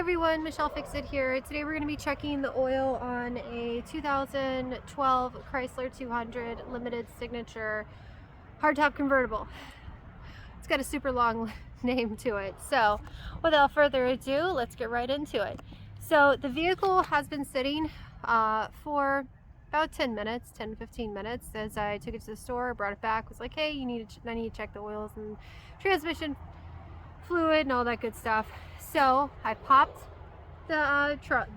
everyone, Michelle Fix-It here. Today we're going to be checking the oil on a 2012 Chrysler 200 limited signature hardtop convertible. It's got a super long name to it. So without further ado, let's get right into it. So the vehicle has been sitting for about 10 minutes, 10-15 minutes. As I took it to the store, brought it back, was like, hey, I need to check the oils and transmission fluid and all that good stuff. So I popped the trunk.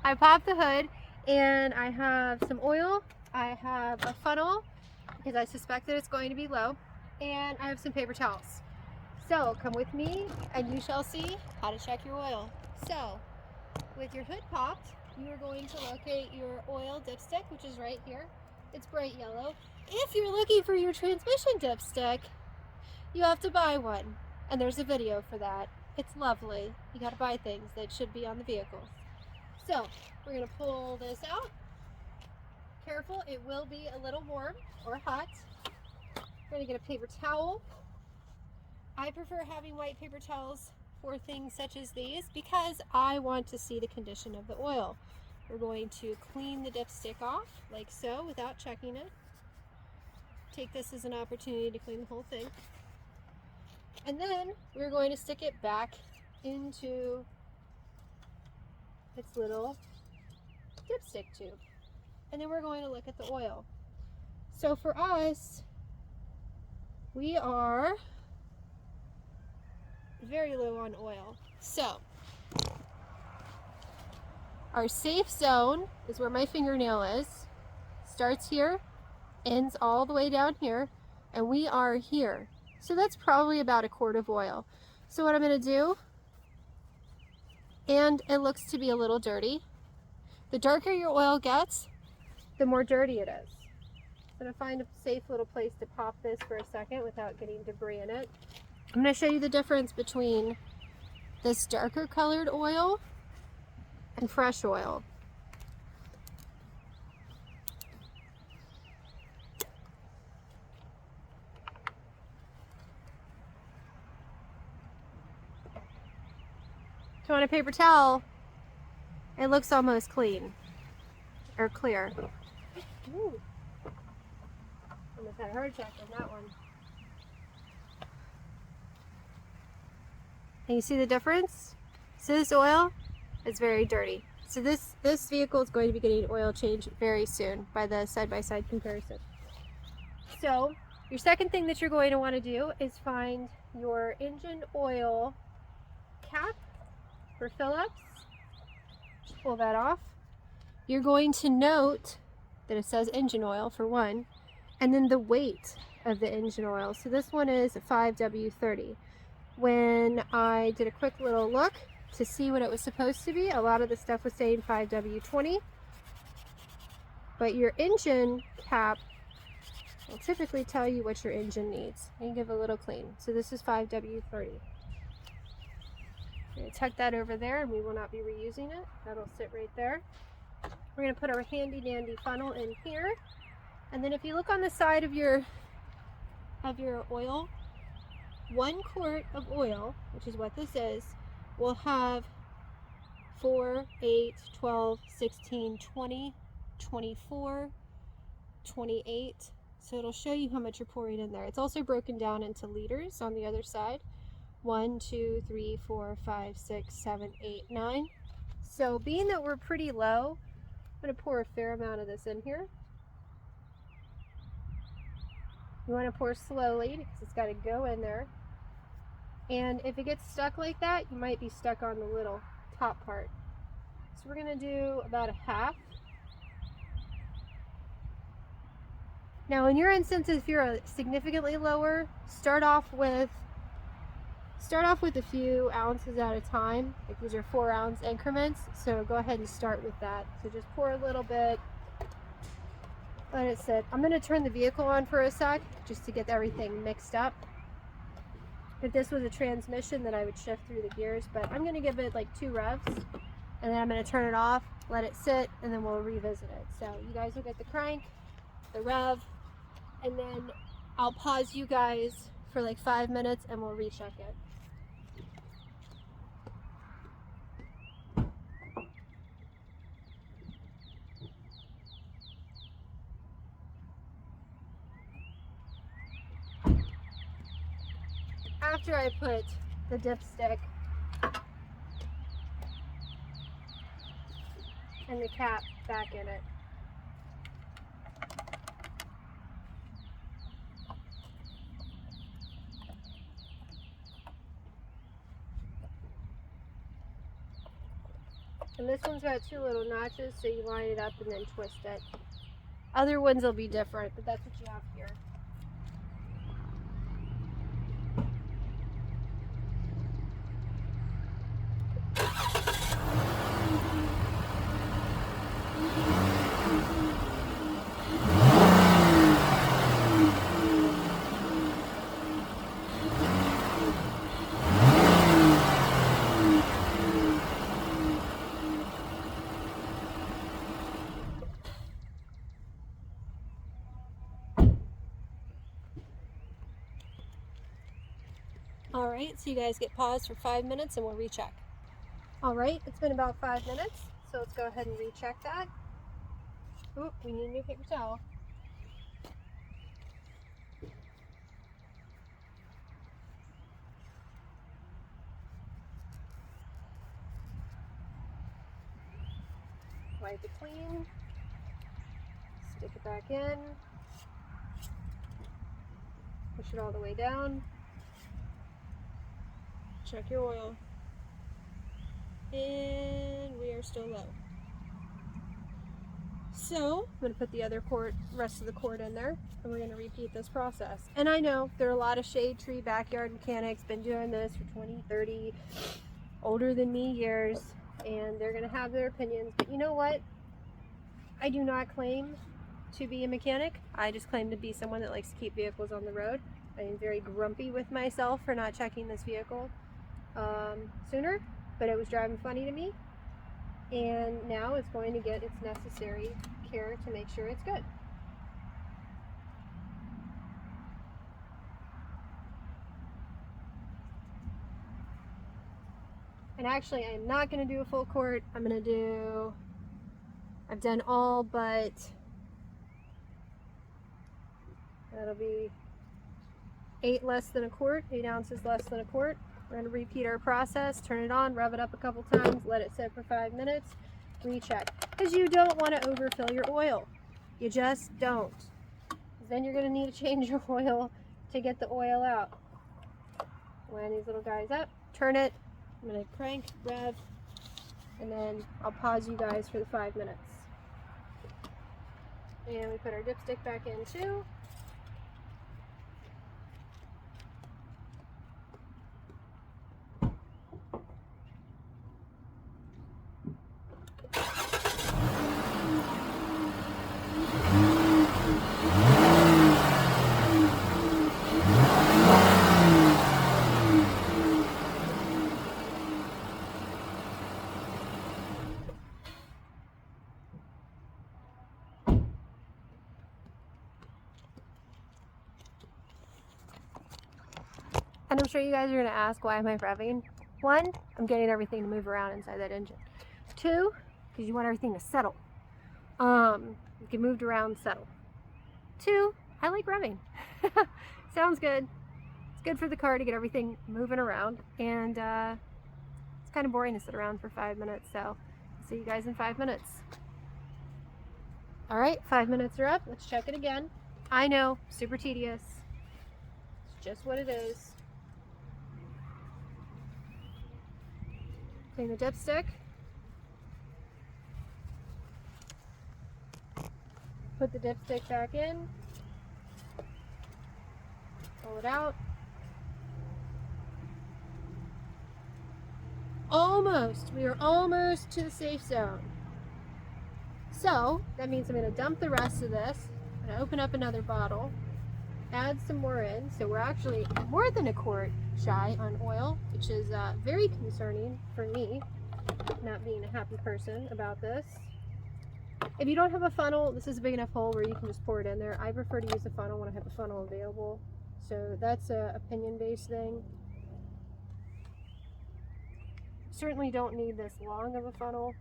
I popped the hood, and I have some oil. I have a funnel because I suspect that it's going to be low, and I have some paper towels. So come with me and you shall see how to check your oil. So with your hood popped, you are going to locate your oil dipstick, which is right here. It's bright yellow. If you're looking for your transmission dipstick, you have to buy one, and there's a video for that. It's lovely. You gotta buy things that should be on the vehicles. So we're gonna pull this out. Careful, it will be a little warm or hot. We're gonna get a paper towel. I prefer having white paper towels for things such as these because I want to see the condition of the oil. We're going to clean the dipstick off like so without checking it. Take this as an opportunity to clean the whole thing. And then we're going to stick it back into its little dipstick tube. And then we're going to look at the oil. So for us, we are very low on oil. So our safe zone is where my fingernail is. Starts here, ends all the way down here, and we are here. So that's probably about a quart of oil. So what I'm going to do, and it looks to be a little dirty. The darker your oil gets, the more dirty it is. I'm going to find a safe little place to pop this for a second without getting debris in it. I'm going to show you the difference between this darker colored oil and fresh oil. So on a paper towel, it looks almost clean or clear. Ooh. Almost had a heart attack on that one. And you see the difference? So this oil is very dirty. So this vehicle is going to be getting oil change very soon by the side-by-side comparison. So your second thing that you're going to want to do is find your engine oil cap for Phillips. Just pull that off. You're going to note that it says engine oil for one, and then the weight of the engine oil. So this one is 5W30. When I did a quick little look to see what it was supposed to be, a lot of the stuff was saying 5W20, but your engine cap will typically tell you what your engine needs and give a little clean. So this is 5W30. I'm going to tuck that over there, and we will not be reusing it. That'll sit right there. We're going to put our handy dandy funnel in here, and then if you look on the side of your oil, 1 quart of oil, which is what this is, will have 4, 8, 12, 16, 20, 24, 28. So it'll show you how much you're pouring in there. It's also broken down into liters on the other side. 1, 2, 3, 4, 5, 6, 7, 8, 9. So being that we're pretty low, I'm going to pour a fair amount of this in here. You want to pour slowly because it's got to go in there. And if it gets stuck like that, you might be stuck on the little top part. So we're going to do about a half. Now in your instance, if you're significantly lower, start off with a few ounces at a time. Like these are 4-ounce increments, so go ahead and start with that. So just pour a little bit, let it sit. I'm going to turn the vehicle on for a sec just to get everything mixed up. If this was a transmission, then I would shift through the gears, but I'm going to give it like 2 revs, and then I'm going to turn it off, let it sit, and then we'll revisit it. So you guys will get the crank, the rev, and then I'll pause you guys for like 5 minutes and we'll recheck it. after I put the dipstick and the cap back in it. And this one's got 2 little notches, so you line it up and then twist it. Other ones will be different, but that's what you have here. Alright, so you guys get paused for 5 minutes and we'll recheck. Alright, it's been about 5 minutes, so let's go ahead and recheck that. Oop, we need a new paper towel. Wipe it clean. Stick it back in. Push it all the way down. Check your oil. And we are still low. So I'm going to put the other rest of the cord in there, and we're going to repeat this process. And I know there are a lot of shade tree backyard mechanics, been doing this for 20, 30, older than me years, and they're going to have their opinions. But you know what? I do not claim to be a mechanic. I just claim to be someone that likes to keep vehicles on the road. I am very grumpy with myself for not checking this vehicle sooner, but it was driving funny to me, and now it's going to get its necessary care to make sure it's good. And actually, I am not going to do a full quart. I've done all but, that'll be 8 less than a quart, 8 ounces less than a quart. We're going to repeat our process, turn it on, rev it up a couple times, let it sit for 5 minutes, recheck. Because you don't want to overfill your oil. You just don't. Then you're going to need to change your oil to get the oil out. Line these little guys up, turn it, I'm going to crank, rev, and then I'll pause you guys for the 5 minutes. And we put our dipstick back in too. And I'm sure you guys are going to ask, why am I revving? 1, I'm getting everything to move around inside that engine. 2, because you want everything to settle. Get moved around, settle. 2, I like revving. Sounds good. It's good for the car to get everything moving around. And it's kind of boring to sit around for 5 minutes. So I'll see you guys in 5 minutes. Alright, 5 minutes are up. Let's check it again. I know, super tedious. It's just what it is. Clean the dipstick. Put the dipstick back in. Pull it out. Almost. We are almost to the safe zone. So that means I'm going to dump the rest of this. I'm going to open up another bottle. Add some more in. So we're actually more than a quart shy on oil, which is very concerning for me, not being a happy person about this. If you don't have a funnel, this is a big enough hole where you can just pour it in there. I prefer to use a funnel when I have a funnel available. So that's a opinion-based thing. Certainly don't need this long of a funnel.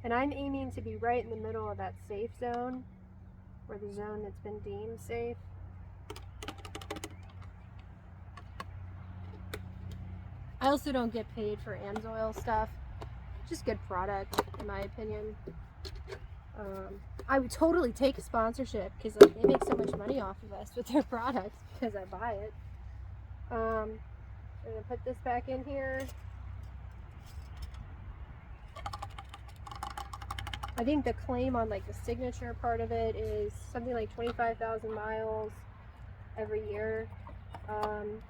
And I'm aiming to be right in the middle of that safe zone, or the zone that's been deemed safe. I also don't get paid for AMSOIL stuff. Just good product, in my opinion. I would totally take a sponsorship because like, they make so much money off of us with their products because I buy it. I'm gonna put this back in here. I think the claim on like the signature part of it is something like 25,000 miles every year. And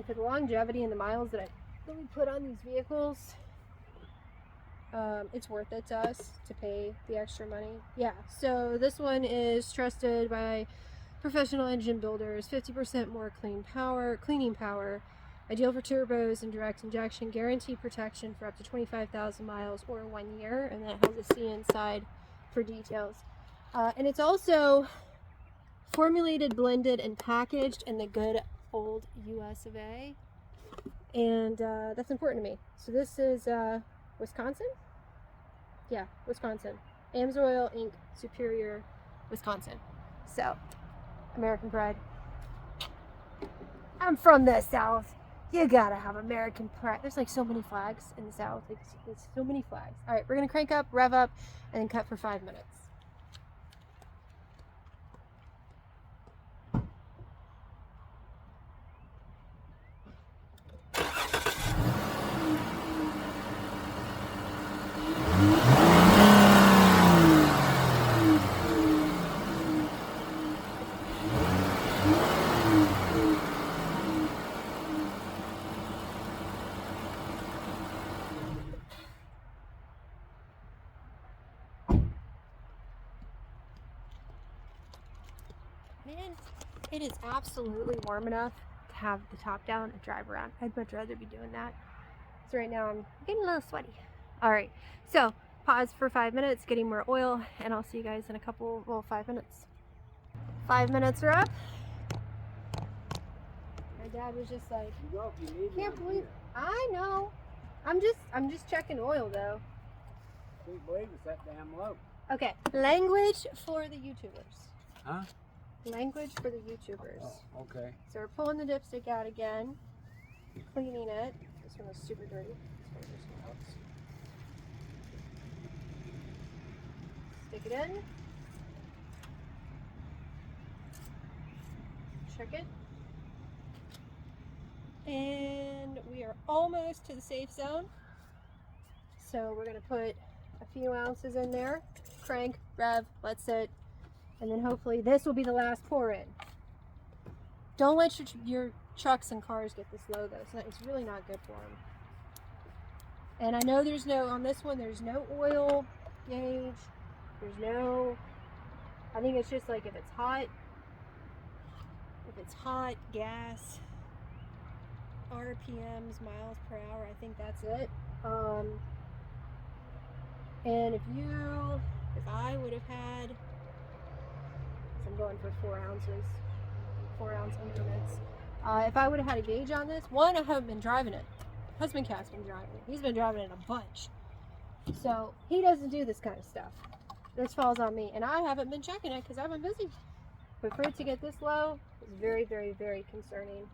for the longevity and the miles that I really put on these vehicles, it's worth it to us to pay the extra money. Yeah, so this one is trusted by professional engine builders, 50% more cleaning power, ideal for turbos and direct injection, guaranteed protection for up to 25,000 miles or 1 year, and that has a C inside for details. And it's also formulated, blended, and packaged in the good old US of A. And that's important to me. So this is Wisconsin? Yeah, Wisconsin. AMSOIL Inc. Superior, Wisconsin. So, American pride. I'm from the South. You gotta have American pride. There's like so many flags in the South. It's so many flags. All right, we're gonna crank up, rev up, and then cut for 5 minutes. Man, it is absolutely warm enough to have the top down and drive around. I'd much rather be doing that. So right now I'm getting a little sweaty. All right, so pause for 5 minutes, getting more oil, and I'll see you guys in a couple, well, 5 minutes. 5 minutes are up. My dad was just like, can't believe, I know. I'm just checking oil though. Can't believe it's that damn low. Okay, language for the YouTubers. Huh? Language for the YouTubers. Oh, okay. So we're pulling the dipstick out again, cleaning it. This one was super dirty. Stick it in. Check it. And we are almost to the safe zone. So we're gonna put a few ounces in there. Crank, rev, let sit. And then hopefully this will be the last pour in. Don't let your trucks and cars get this low though. It's really not good for them. And I know there's no, on this one, there's no oil gauge. There's no, I think it's just like if it's hot, gas, RPMs, miles per hour, I think that's it. And if I would have had, I'm going for 4 ounces, 4 ounce increments. If I would have had a gauge on this, one, I haven't been driving it. Husband Cat's been driving it. He's been driving it a bunch. So he doesn't do this kind of stuff. This falls on me. And I haven't been checking it because I've been busy. But for it to get this low is very, very, very concerning.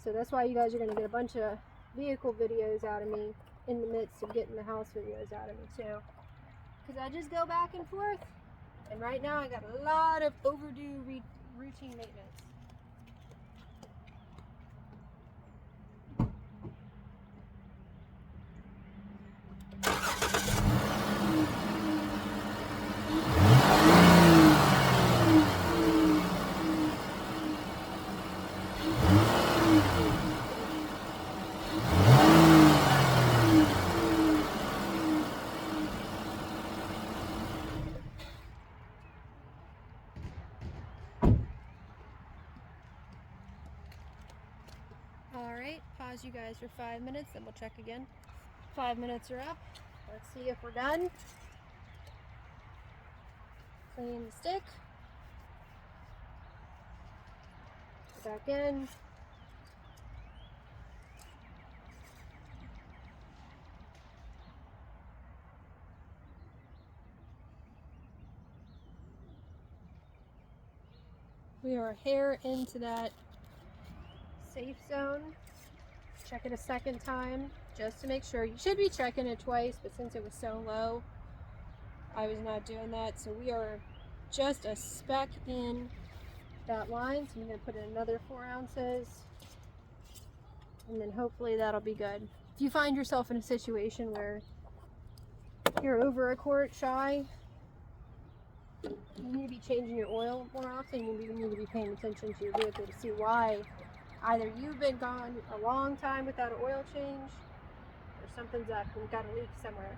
So that's why you guys are going to get a bunch of vehicle videos out of me in the midst of getting the house videos out of me too. Because I just go back and forth. And right now I got a lot of overdue routine maintenance. Alright, pause you guys for 5 minutes, then we'll check again. 5 minutes are up. Let's see if we're done. Clean the stick. Go back in. We are a hair into that safe zone. check it a second time just to make sure. You should be checking it twice, but since it was so low, I was not doing that. So we are just a speck in that line. So I'm going to put in another 4 ounces, and then hopefully that'll be good. If you find yourself in a situation where you're over a quart shy, you need to be changing your oil more often. You need to be paying attention to your vehicle to see why either you've been gone a long time without an oil change, or something's up and got a leak somewhere.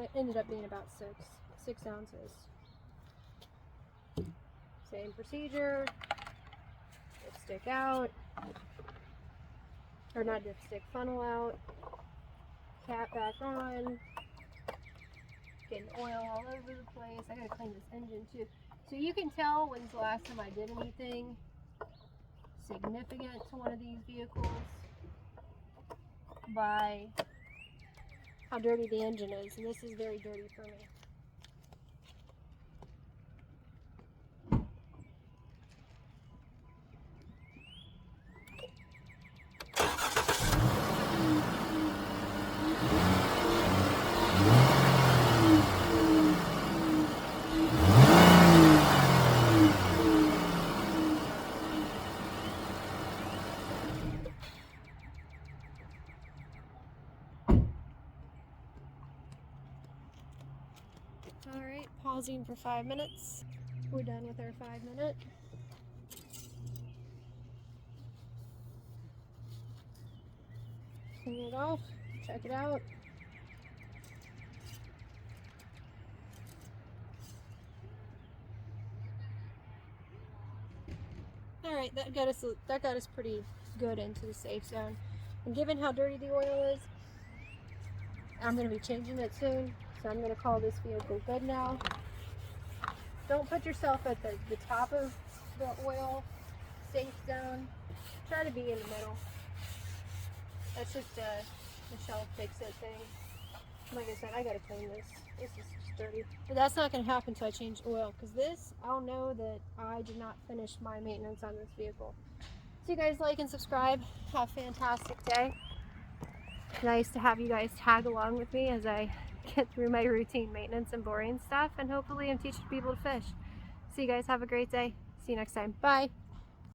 It ended up being about 6 ounces. Same procedure. Dipstick out, or not dipstick, funnel out, cap back on, getting oil all over the place. I gotta clean this engine too. So you can tell when's the last time I did anything significant to one of these vehicles by how dirty the engine is, and this is very dirty for me. Alright, pausing for 5 minutes. We're done with our 5 minute. Clean it off, check it out. Alright, that got us pretty good into the safe zone. And given how dirty the oil is, I'm going to be changing it soon. So I'm going to call this vehicle good now. Don't put yourself at the top of the oil safe zone. Try to be in the middle. That's just a shelf fix-it thing. Like I said, I got to clean this. This is just dirty. But that's not going to happen until I change oil. Because this, I'll know that I did not finish my maintenance on this vehicle. So you guys like and subscribe. Have a fantastic day. Nice to have you guys tag along with me as I get through my routine maintenance and boring stuff, and hopefully I'm teaching people to fish. So you guys have a great day. See you next time. Bye.